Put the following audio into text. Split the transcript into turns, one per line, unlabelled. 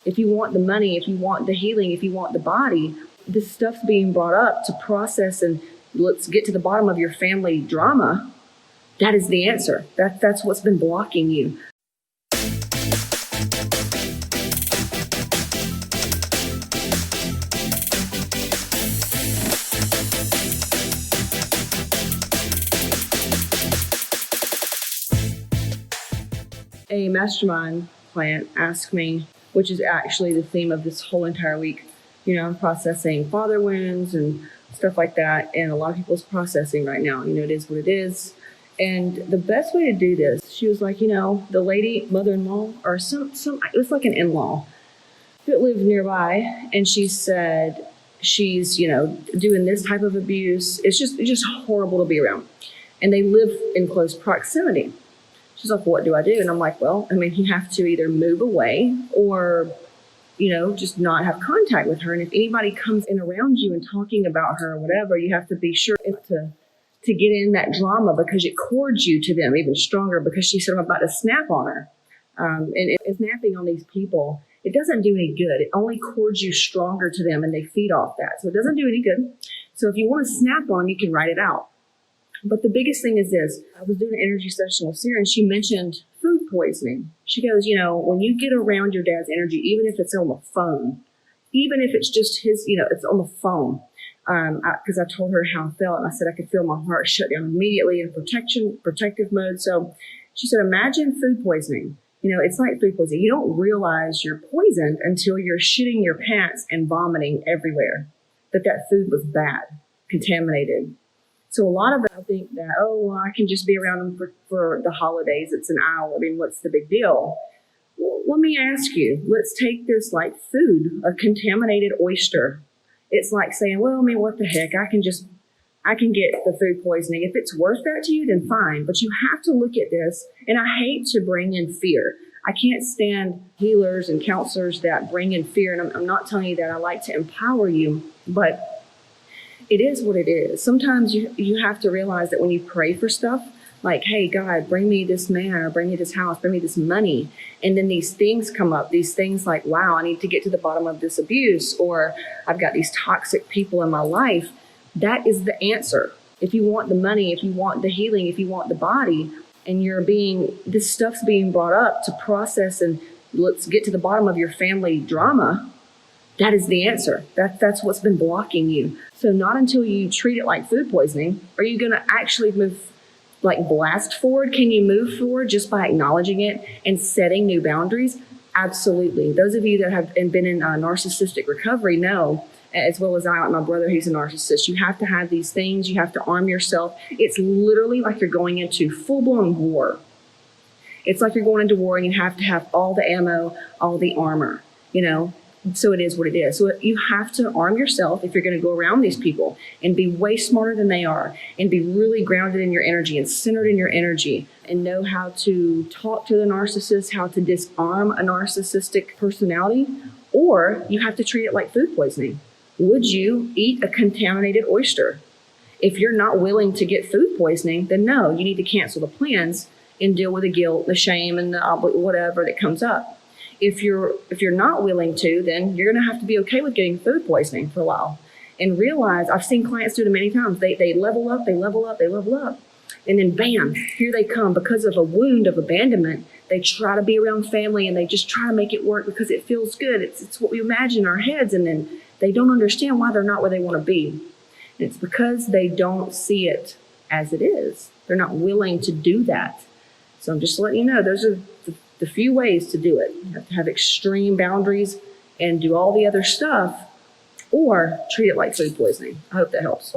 If you want the money, if you want the healing, if you want the body, this stuff's being brought up to process and let's get to the bottom of your family drama. That is the answer. That's what's been blocking you. A mastermind client asked me, which is actually the theme of this whole entire week, I'm processing father wounds and stuff like that. And a lot of people's processing right now, it is what it is. And the best way to do this, she was like, the lady, mother-in-law, or it was like an in-law that lived nearby. And she said she's, doing this type of abuse. It's just horrible to be around. And they live in close proximity. She's like, what do I do? And I'm like, well, you have to either move away or, just not have contact with her. And if anybody comes in around you and talking about her or whatever, you have to be sure to get in that drama because it cords you to them even stronger, because she said, I'm about to snap on her. And snapping on these people, it doesn't do any good. It only cords you stronger to them and they feed off that. So it doesn't do any good. So if you want to snap on them, you can write it out. But the biggest thing is this. I was doing an energy session with Sarah and she mentioned food poisoning. She goes, when you get around your dad's energy, even if it's on the phone, even if it's just his, it's on the phone. Because I told her how I felt and I said I could feel my heart shut down immediately in protective mode. So she said, imagine food poisoning. It's like food poisoning. You don't realize you're poisoned until you're shitting your pants and vomiting everywhere. That food was bad, contaminated. So a lot of them think that, I can just be around them for the holidays. It's an hour. What's the big deal? Well, let me ask you, let's take this like food, a contaminated oyster. It's like saying, what the heck? I can get the food poisoning. If it's worth that to you, then fine. But you have to look at this. And I hate to bring in fear. I can't stand healers and counselors that bring in fear. And I'm not telling you that. I like to empower you, but it is what it is. Sometimes you have to realize that when you pray for stuff, like, hey, God, bring me this man, or bring me this house, bring me this money. And then these things come up, these things like, wow, I need to get to the bottom of this abuse, or I've got these toxic people in my life. That is the answer. If you want the money, if you want the healing, if you want the body, and this stuff's being brought up to process and let's get to the bottom of your family drama, that is the answer. That's what's been blocking you. So not until you treat it like food poisoning are you going to actually move, like blast forward. Can you move forward just by acknowledging it and setting new boundaries? Absolutely. Those of you that have been in narcissistic recovery know, as well as I, like my brother, he's a narcissist. You have to have these things. You have to arm yourself. It's literally like you're going into full-blown war. It's like you're going into war and you have to have all the ammo, all the armor, So it is what it is. So you have to arm yourself if you're going to go around these people and be way smarter than they are and be really grounded in your energy and centered in your energy and know how to talk to the narcissist, how to disarm a narcissistic personality, or you have to treat it like food poisoning. Would you eat a contaminated oyster? If you're not willing to get food poisoning, then no, you need to cancel the plans and deal with the guilt, the shame, and the whatever that comes up. If you're not willing to, then you're going to have to be okay with getting food poisoning for a while and realize, I've seen clients do it many times. They level up, and then bam, here they come because of a wound of abandonment. They try to be around family and they just try to make it work because it feels good. It's what we imagine in our heads, and then they don't understand why they're not where they want to be. And it's because they don't see it as it is. They're not willing to do that. So I'm just letting you know, those are the few ways to do it. You have to have extreme boundaries and do all the other stuff, or treat it like food poisoning. I hope that helps.